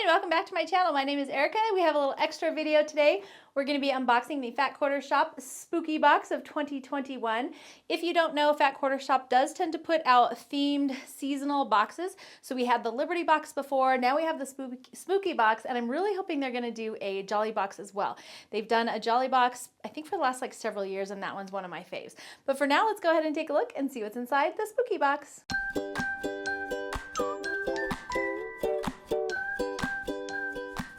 and welcome back to my channel. My name is Erica. We have a little extra video today. We're going to be unboxing the Fat Quarter Shop Spooky Box of 2021. If you don't know, Fat Quarter Shop does tend to put out themed seasonal boxes. So we had the Liberty Box before, now we have the Spooky Box, and I'm really hoping they're going to do a Jolly Box as well. They've done a Jolly Box, I think for the last several years, and that one's one of my faves. But for now, let's go ahead and take a look and see what's inside the Spooky Box.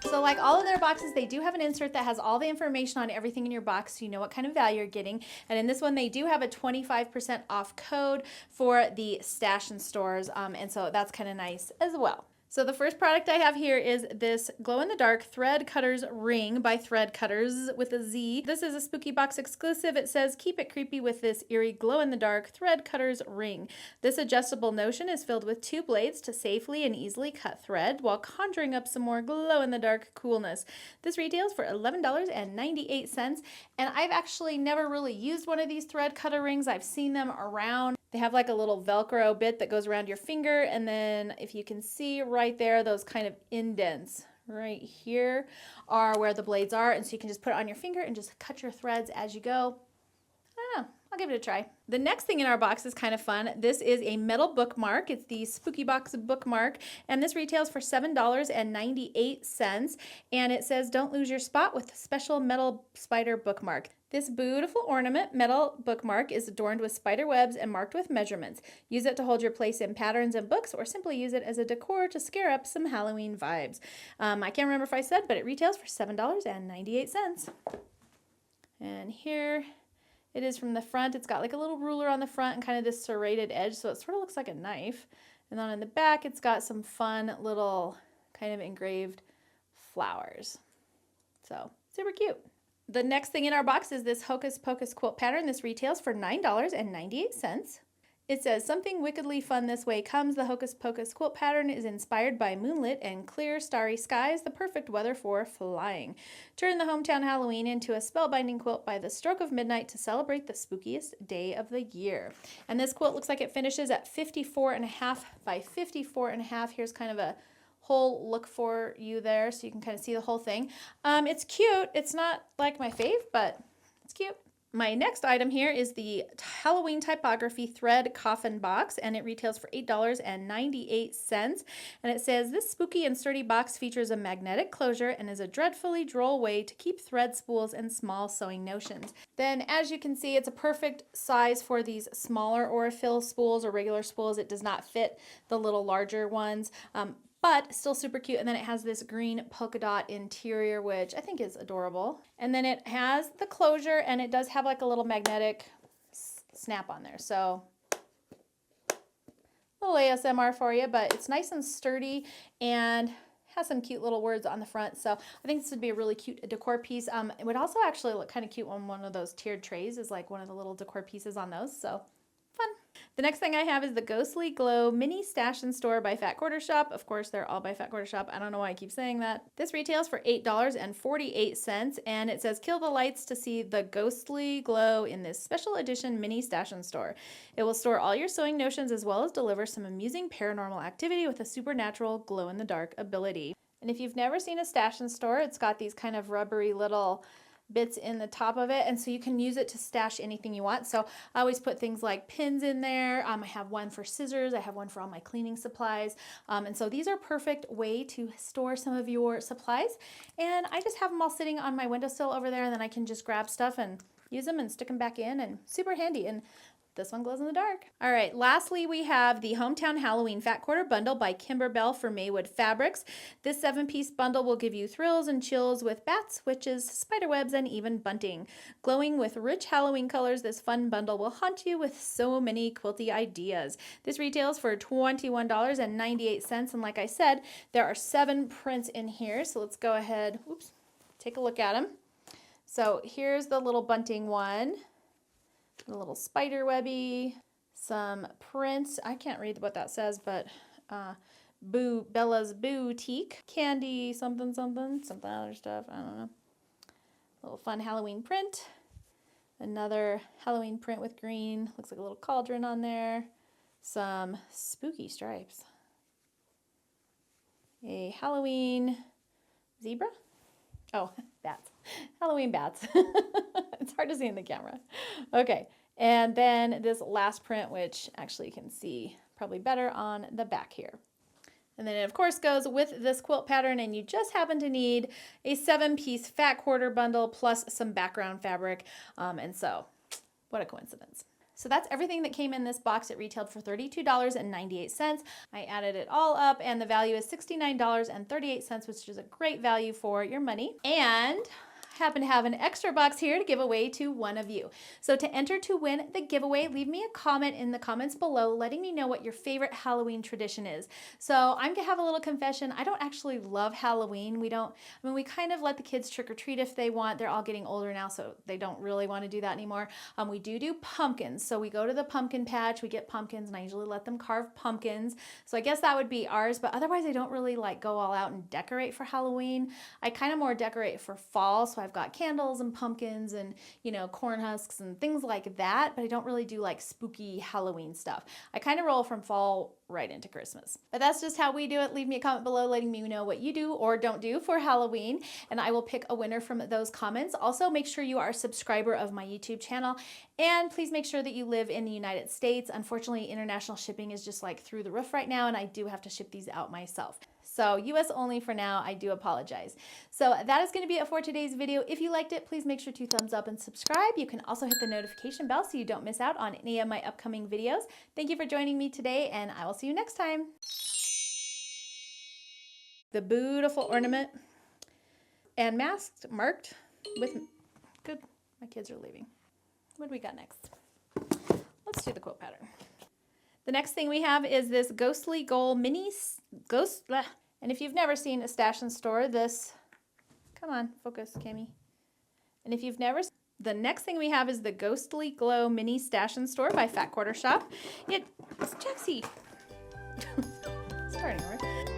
So like all of their boxes, they do have an insert that has all the information on everything in your box so you know what kind of value you're getting. And in this one, they do have a 25% off code for the stash and stores. And so that's kind of nice as well. So the first product I have here is this glow-in-the-dark Thread Cutters Ring by Thread Cutters with a Z. This is a Spooky Box exclusive. It says, keep it creepy with this eerie glow-in-the-dark Thread Cutters Ring. This adjustable notion is filled with 2 blades to safely and easily cut thread while conjuring up some more glow-in-the-dark coolness. This retails for $11.98, and I've actually never really used one of these thread cutter rings. I've seen them around. They have like a little Velcro bit that goes around your finger, and then if you can see right there, those kind of indents right here are where the blades are, and so you can just put it on your finger and just cut your threads as you go. I don't know, I'll give it a try. The next thing in our box is kind of fun. This is a metal bookmark. It's the Spooky Box bookmark, and this retails for $7.98, and it says, don't lose your spot with a special metal spider bookmark. This beautiful ornament metal bookmark is adorned with spider webs and marked with measurements. Use it to hold your place in patterns and books, or simply use it as a decor to scare up some Halloween vibes. I can't remember if I said, but it retails for $7.98. And here it is from the front. It's got like a little ruler on the front and kind of this serrated edge, so it sort of looks like a knife. And then in the back, it's got some fun little kind of engraved flowers. So super cute. The next thing in our box is this Hocus Pocus quilt pattern. This retails for $9.98. It says, something wickedly fun this way comes. The Hocus Pocus quilt pattern is inspired by moonlit and clear starry skies, the perfect weather for flying. Turn the hometown Halloween into a spellbinding quilt by the stroke of midnight to celebrate the spookiest day of the year. And this quilt looks like it finishes at 54.5 by 54.5. Here's kind of a whole look for you there so you can kind of see the whole thing. It's cute. It's not like my fave, but it's cute. My next item here is the Halloween typography thread Coffin Box, and it retails for $8.98. And it says, this spooky and sturdy box features a magnetic closure and is a dreadfully droll way to keep thread spools and small sewing notions. Then as you can see, it's a perfect size for these smaller Aurifil spools or regular spools. It does not fit the little larger ones. But still super cute. And then it has this green polka dot interior, which I think is adorable. And then it has the closure, and it does have like a little magnetic snap on there. So a little ASMR for you, but it's nice and sturdy and has some cute little words on the front. So I think this would be a really cute decor piece. It would also actually look kind of cute on one of those tiered trays, is like one of the little decor pieces on those. So fun. The next thing I have is the Ghostly Glow Mini Stash and Store by Fat Quarter Shop. Of course, they're all by Fat Quarter Shop. I don't know why I keep saying that. This retails for $8.48, and it says, kill the lights to see the ghostly glow in this special edition mini stash and store. It will store all your sewing notions as well as deliver some amusing paranormal activity with a supernatural glow-in-the-dark ability. And if you've never seen a stash and store, it's got these kind of rubbery little bits in the top of it, and so you can use it to stash anything you want. So I always put things like pins in there. I have one for scissors. I have one for all my cleaning supplies. And so these are a perfect way to store some of your supplies. And I just have them all sitting on my windowsill over there, and then I can just grab stuff and use them and stick them back in, and super handy. And this one glows in the dark. All right, lastly, we have the Hometown Halloween Fat Quarter Bundle by Kimberbell for Maywood Fabrics. This 7-piece bundle will give you thrills and chills with bats, witches, spiderwebs, and even bunting. Glowing with rich Halloween colors, this fun bundle will haunt you with so many quilty ideas. This retails for $21.98, and like I said, there are 7 prints in here, so let's go ahead, take a look at them. So here's the little bunting one. A little spider webby, some prints. I can't read what that says, but Bella's Boutique, candy, something other stuff. I don't know. A little fun Halloween print. Another Halloween print with green. Looks like a little cauldron on there. Some spooky stripes. a Halloween zebra. Oh, bats. Halloween bats. It's hard to see in the camera. Okay. And then this last print, which actually you can see probably better on the back here. And then it of course goes with this quilt pattern, and you just happen to need a 7-piece fat quarter bundle plus some background fabric. And so what a coincidence. So that's everything that came in this box. It retailed for $32.98. I added it all up and the value is $69.38, which is a great value for your money. And happen to have an extra box here to give away to one of you. So to enter to win the giveaway, leave me a comment in the comments below letting me know what your favorite Halloween tradition is. So I'm gonna have a little confession. I don't actually love Halloween. We kind of let the kids trick or treat if they want. They're all getting older now, so they don't really want to do that anymore. We do pumpkins. So we go to the pumpkin patch, we get pumpkins, and I usually let them carve pumpkins. So I guess that would be ours, but otherwise I don't really like go all out and decorate for Halloween. I kind of more decorate for fall, so I've got candles and pumpkins and, you know, corn husks and things like that, but I don't really do like spooky Halloween stuff. I kind of roll from fall right into Christmas. But that's just how we do it. Leave me a comment below letting me know what you do or don't do for Halloween, and I will pick a winner from those comments. Also, make sure you are a subscriber of my YouTube channel, and please make sure that you live in the United States. Unfortunately, international shipping is just like through the roof right now, and I do have to ship these out myself. So US only for now. I do apologize. So that is going to be it for today's video. If you liked it, please make sure to thumbs up and subscribe. You can also hit the notification bell so you don't miss out on any of my upcoming videos. Thank you for joining me today, and I will see you next time. The beautiful ornament and masked, marked with good. My kids are leaving. What do we got next? Let's do the quilt pattern. The next thing we have is this Ghostly Gold Mini Ghost. And if you've never seen a stash and store, this, come on, focus, Cami. And if you've never, the next thing we have is the Ghostly Glow Mini Stash and Store by Fat Quarter Shop. It's Jaxie. Starting, right?